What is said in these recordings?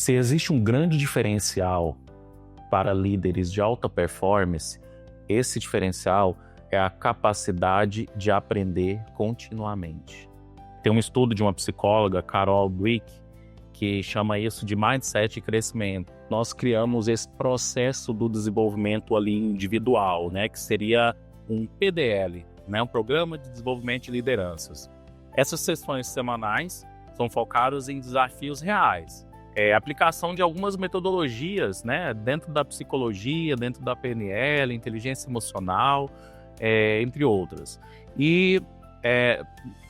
Se existe um grande diferencial para líderes de alta performance, esse diferencial é a capacidade de aprender continuamente. Tem um estudo de uma psicóloga, Carol Dweck, que chama isso de mindset e crescimento. Nós criamos esse processo do desenvolvimento ali individual, né, que seria um PDL, né, um Programa de Desenvolvimento de Lideranças. Essas sessões semanais são focadas em desafios reais. Aplicação de algumas metodologias, né, dentro da psicologia, dentro da PNL, inteligência emocional, entre outras. E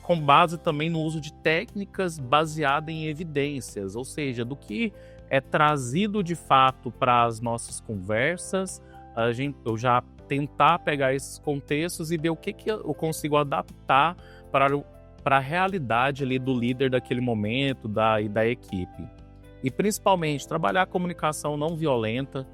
com base também no uso de técnicas baseadas em evidências, ou seja, do que é trazido de fato para as nossas conversas, eu já tentar pegar esses contextos e ver o que eu consigo adaptar para a realidade ali do líder daquele momento e da equipe. E principalmente trabalhar a comunicação não violenta,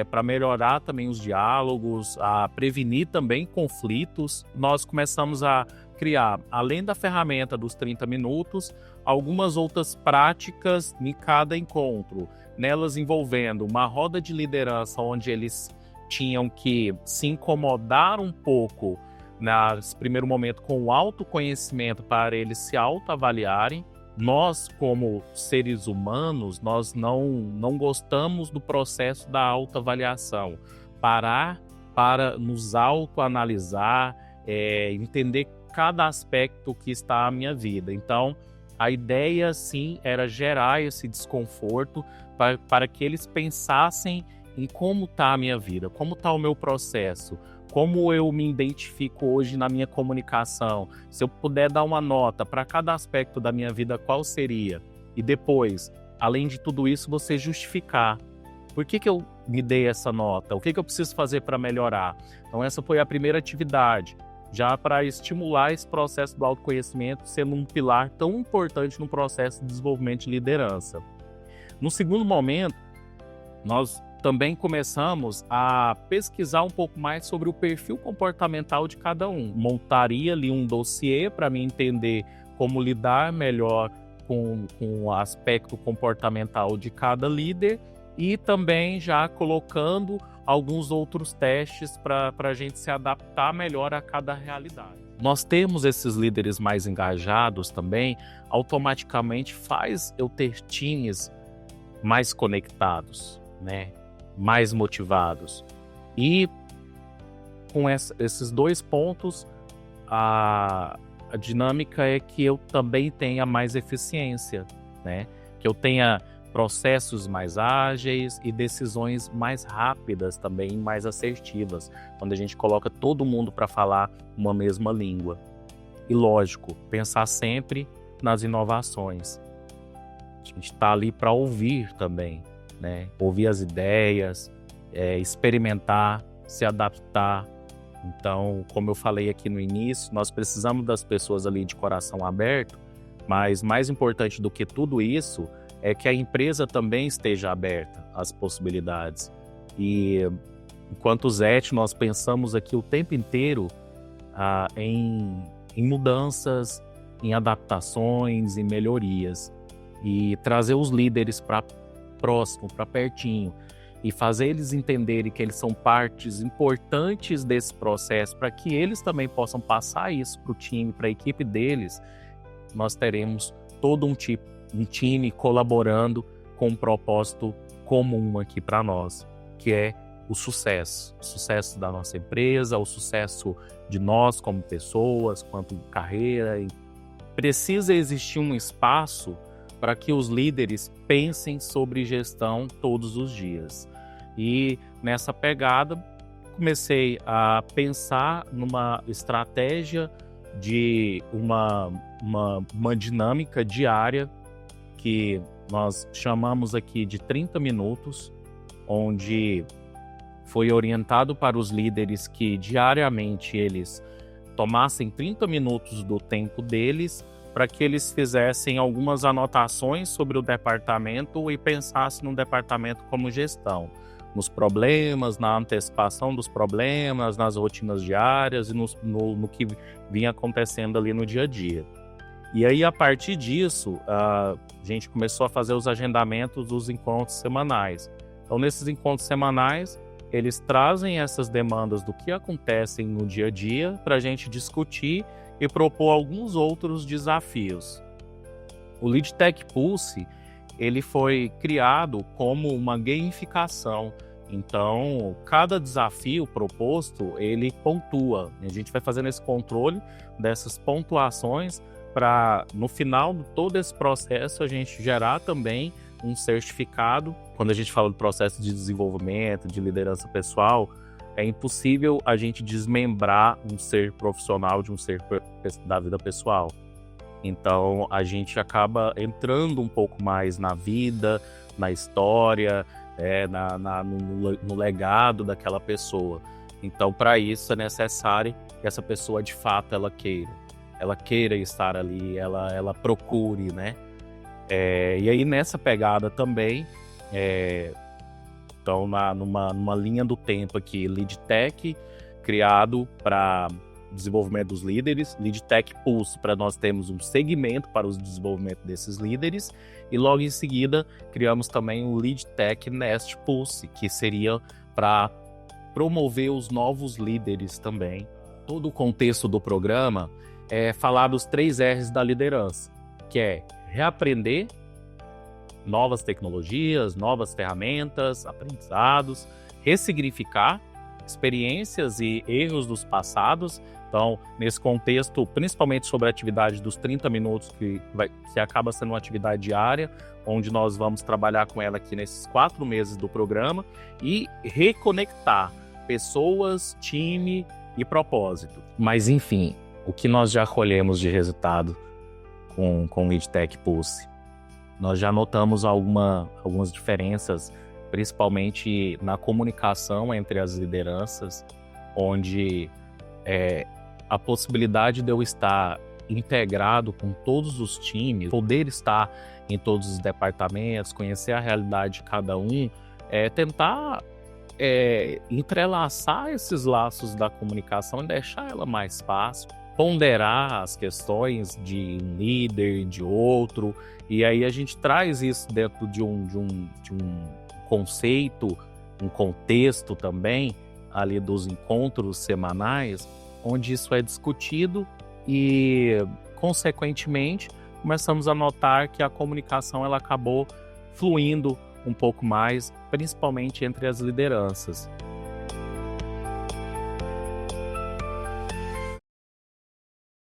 para melhorar também os diálogos, a prevenir também conflitos. Nós começamos a criar, além da ferramenta dos 30 minutos, algumas outras práticas em cada encontro, nelas envolvendo uma roda de liderança onde eles tinham que se incomodar um pouco nesse primeiro momento com o autoconhecimento para eles se autoavaliarem. Nós, como seres humanos, nós não gostamos do processo da autoavaliação. Parar para nos autoanalisar, entender cada aspecto que está na minha vida. Então, a ideia, sim, era gerar esse desconforto para que eles pensassem em como está a minha vida, como está o meu processo, como eu me identifico hoje na minha comunicação. Se eu puder dar uma nota para cada aspecto da minha vida, qual seria? E depois, além de tudo isso, você justificar. Por que eu me dei essa nota? O que eu preciso fazer para melhorar? Então essa foi a primeira atividade, já para estimular esse processo do autoconhecimento, sendo um pilar tão importante no processo de desenvolvimento de liderança. No segundo momento, nós também começamos a pesquisar um pouco mais sobre o perfil comportamental de cada um. Montaria ali um dossiê para me entender como lidar melhor com o aspecto comportamental de cada líder e também já colocando alguns outros testes para a gente se adaptar melhor a cada realidade. Nós temos esses líderes mais engajados também, automaticamente faz eu ter times mais conectados, né? Mais motivados. E com esses dois pontos, a dinâmica é que eu também tenha mais eficiência, né? Que eu tenha processos mais ágeis e decisões mais rápidas também, mais assertivas, quando a gente coloca todo mundo para falar uma mesma língua. E lógico, pensar sempre nas inovações. A gente está ali para ouvir também, né? Ouvir as ideias, experimentar, se adaptar. Então, como eu falei aqui no início, nós precisamos das pessoas ali de coração aberto, mas mais importante do que tudo isso é que a empresa também esteja aberta às possibilidades. E enquanto Zete, nós pensamos aqui o tempo inteiro em mudanças, em adaptações, em melhorias, e trazer os líderes para próximo, para pertinho, e fazer eles entenderem que eles são partes importantes desse processo, para que eles também possam passar isso para o time, para a equipe deles. Nós teremos todo um time colaborando com um propósito comum aqui para nós, que é o sucesso da nossa empresa, o sucesso de nós como pessoas, quanto carreira. E precisa existir um espaço para que os líderes pensem sobre gestão todos os dias. E nessa pegada, comecei a pensar numa estratégia de uma dinâmica diária que nós chamamos aqui de 30 minutos, onde foi orientado para os líderes que diariamente eles tomassem 30 minutos do tempo deles para que eles fizessem algumas anotações sobre o departamento e pensassem no departamento como gestão, nos problemas, na antecipação dos problemas, nas rotinas diárias e no que vinha acontecendo ali no dia a dia. E aí, a partir disso, a gente começou a fazer os agendamentos dos encontros semanais. Então, nesses encontros semanais, eles trazem essas demandas do que acontecem no dia a dia para a gente discutir e propor alguns outros desafios. O Lead Tech Pulse, ele foi criado como uma gamificação. Então, cada desafio proposto, ele pontua. A gente vai fazendo esse controle dessas pontuações para, no final de todo esse processo, a gente gerar também um certificado. Quando a gente fala do processo de desenvolvimento, de liderança pessoal, é impossível a gente desmembrar um ser profissional de um ser da vida pessoal. Então, a gente acaba entrando um pouco mais na vida, na história, no legado daquela pessoa. Então, para isso, é necessário que essa pessoa, de fato, ela queira estar ali, ela procure, né? E aí, nessa pegada também, então, numa linha do tempo aqui, Lead Tech, criado para desenvolvimento dos líderes, Lead Tech Pulse, para nós termos um segmento para o desenvolvimento desses líderes, e logo em seguida criamos também o Lead Tech Nest Pulse, que seria para promover os novos líderes também. Todo o contexto do programa é falar dos 3 R's da liderança, que é reaprender novas tecnologias, novas ferramentas, aprendizados, ressignificar experiências e erros dos passados. Então, nesse contexto, principalmente sobre a atividade dos 30 minutos, que acaba sendo uma atividade diária, onde nós vamos trabalhar com ela aqui nesses 4 meses do programa, e reconectar pessoas, time e propósito. Mas, enfim, o que nós já colhemos de resultado com o Lead Tech Pulse? Nós já notamos algumas diferenças, principalmente na comunicação entre as lideranças, onde a possibilidade de eu estar integrado com todos os times, poder estar em todos os departamentos, conhecer a realidade de cada um, tentar entrelaçar esses laços da comunicação e deixar ela mais fácil, ponderar as questões de um líder, de outro, e aí a gente traz isso dentro de um conceito, um contexto também, ali dos encontros semanais, onde isso é discutido e, consequentemente, começamos a notar que a comunicação ela acabou fluindo um pouco mais, principalmente entre as lideranças.